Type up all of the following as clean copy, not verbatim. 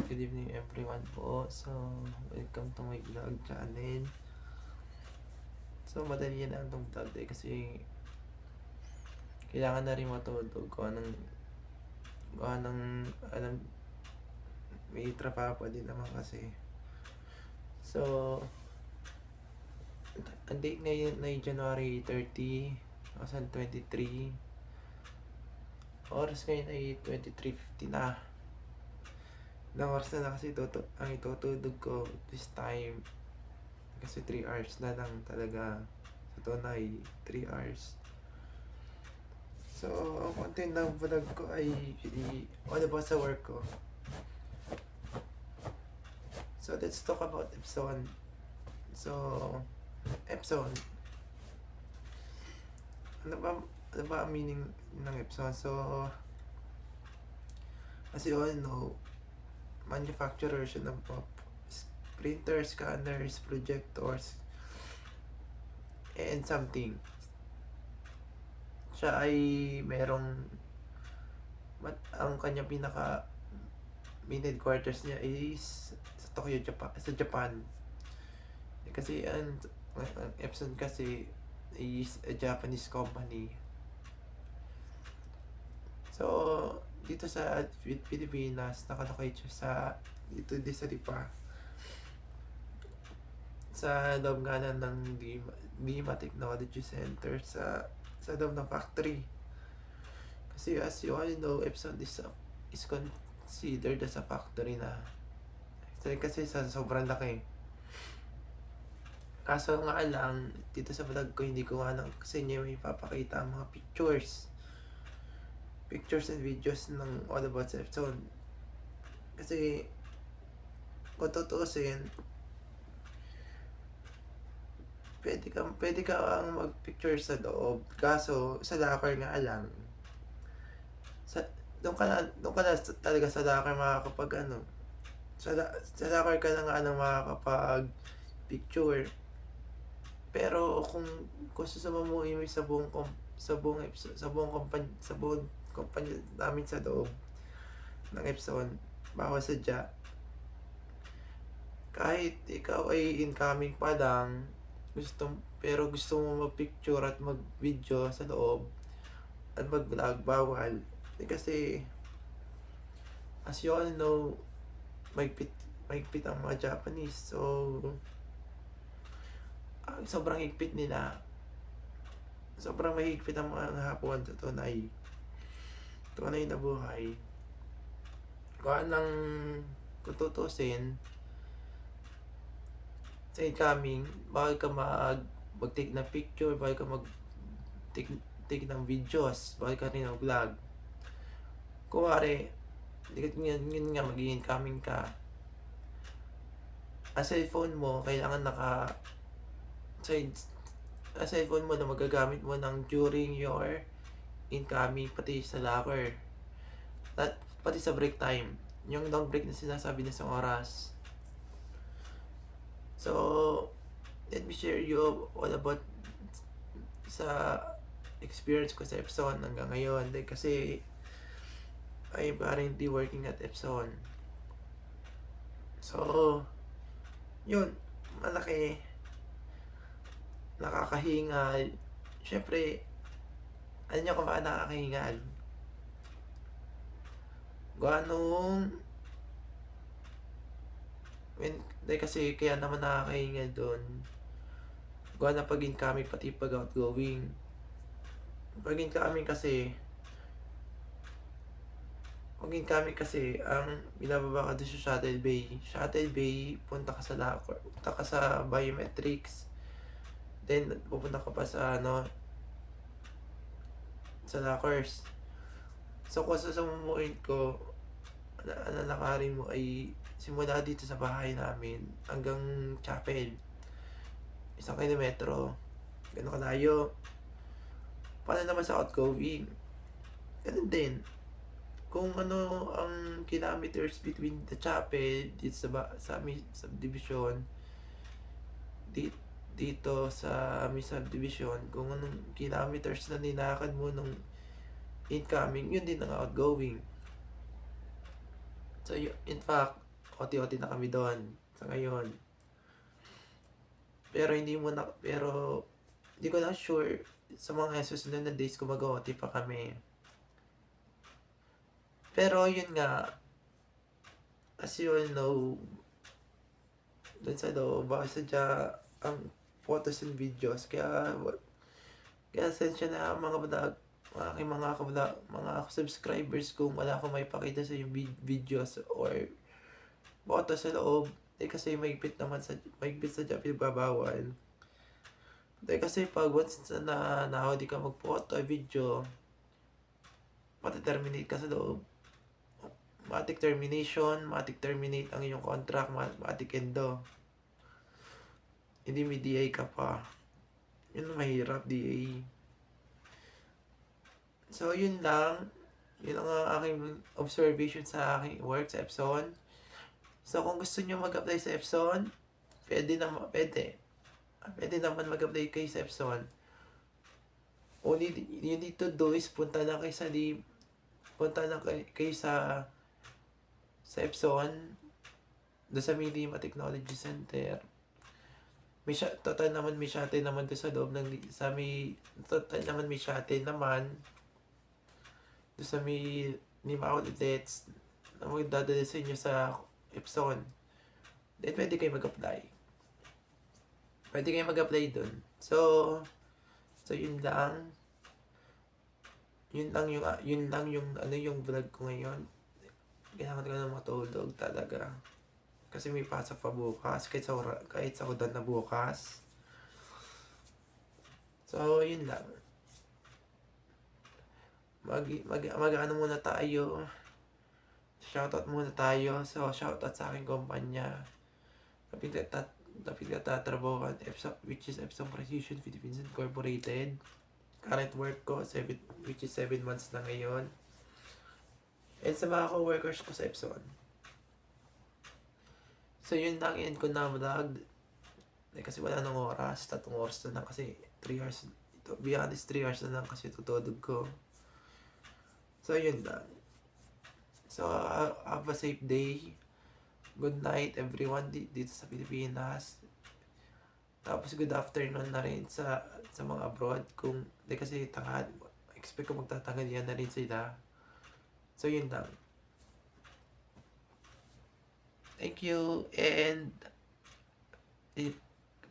Good evening everyone po. So, welcome to my vlog channel. So, madali lang itong vlog kasi kailangan na rin matulog ko alam, may trabaho pa din naman kasi. So, ang date ngayon ay January 30, 2023. Oras ngayon ay 23:50 na. Ilang oras na kasi ang itutulog ko this time. Kasi 3 hours na lang talaga. Sa tunay, 3 hours. So, ang content ng vlog ko ay all about sa work ko. So, let's talk about Epson. So, Epson. Ano ba ang meaning ng Epson? So, as you all know, manufacturer siya ng printers, scanners, projectors, and something. Siya ay merong ang kanyang main headquarters niya is sa Tokyo, Japan. Kasi ang Epson kasi is a Japanese company. So, dito sa Pilipinas, nakalocate siya dito sa Lipa. Sa loob nga ng Lima Technology Center sa loob ng factory. Kasi as you all know, Epson is considered as a factory na. Kasi sa sobrang laki. Kaso nga lang, dito sa vlog ko, hindi ko nga kasi inyo may papakita ang mga pictures and videos ng all about sa Epson. Kasi, kung tutuusin, pwede ka ang mag-picture sa loob. Kaso, sa locker nga lang. Doon ka na talaga sa locker makakapag sa locker ka na nga lang makakapag picture. Pero kung susumamuhin mo sa buong company namin sa loob ng Epson, bawal sadya, kahit ikaw ay incoming pa lang, pero gusto mo mag-picture at mag-video sa loob at mag-vlog, bawal. Kasi as you all know, mahigpit ang mga Japanese. So, sobrang higpit nila. Sobrang mahigpit ang mga Hapon sa tunay na buhay. Kung kung tutusin, sa incoming, bawal ka mag-take ng picture, bawal ka mag-take ng videos, bawal ka rin mag-vlog. Kuwari, yun nga, mag-incoming ka. Ang cellphone mo, kailangan ang cellphone mo na magagamit mo during your incoming, pati sa locker. Pati sa break time. Yung long break na sinasabi na sa oras. So, let me share you all about sa experience ko sa Epson hanggang ngayon. Kasi, I'm currently working at Epson. So, yun, malaki, nakakahingal. Siyempre, alam niyo kung bakit nakakahingal? Kasi kaya naman nakakahingal doon. Gawa na pag incoming pati pag outgoing. Pag incoming kasi, ang binababa ka doon sa shuttle bay. Shuttle bay, punta ka sa locker, punta ka sa biometrics. Then, pupunta ka pa sa sa lockers. So, kung sasumuin ko, lalakarin mo ay simula dito sa bahay namin hanggang Chapel. 1 kilometro. Gano'n kalayo. Paano naman sa outgoing? Ganun din. Kung ang kilometers between the Chapel dito sa aming subdivision, dito sa aming subdivision, kung anong kilometers na ninakad mo nung incoming, yun din ang outgoing. So, in fact, OT-OT na kami doon sa ngayon. Pero hindi ko lang sure sa mga susunod na days kung mag-OT pa kami. Pero yun nga, as you all know, dun sa loob, baka sadya ang photos and videos. Kaya sensya na mga vlog, aking mga subscribers kung wala akong maipakita sa yung videos or photos sa loob. Kasi mahigpit sa job pinagbabawan. Kasi pag once na nahuli ka mag-photo, video, mati-terminate ka sa loob. Matic terminate ang iyong contract, matic endo. Hindi may DA ka pa. Yun mahirap, DA. So, yun lang. Yun ang aking observation sa aking work sa Epson. So, kung gusto nyo mag-apply sa Epson, pwede naman mag-apply kayo sa Epson. Only you need to do is punta lang kayo sa Epson, doon sa Minima Technology Center. Total naman may shuttle naman doon sa loob ng may shuttle naman doon sa may Lima outlets na magdadala sa inyo sa Epson. Then pwede kayo mag-apply doon. So yun lang yung vlog ko ngayon. Kailangan ko na matulog talaga. Kasi may pasok pa bukas. Kahit sa udan na bukas. So, yun lang. Mag-ano muna tayo. Shoutout muna tayo. So, shoutout sa aking kumpanya. Lapit tatrabaho which is Epson Precision Philippines Incorporated. Current work ko, which is 7 months na ngayon. And sa mga co-workers ko sa Epson. So, yun lang, end ko na vlog. Kasi wala nang oras. 3 oras na lang kasi 3 hours. Be honest, 3 hours na lang kasi tutulog ko. So, yun lang. So, have a safe day. Good night, everyone dito sa Pilipinas. Tapos, good afternoon na rin sa mga abroad. Kasi expect ko magtatanghalian na rin sila. So, yun lang. Thank you and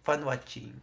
fun watching.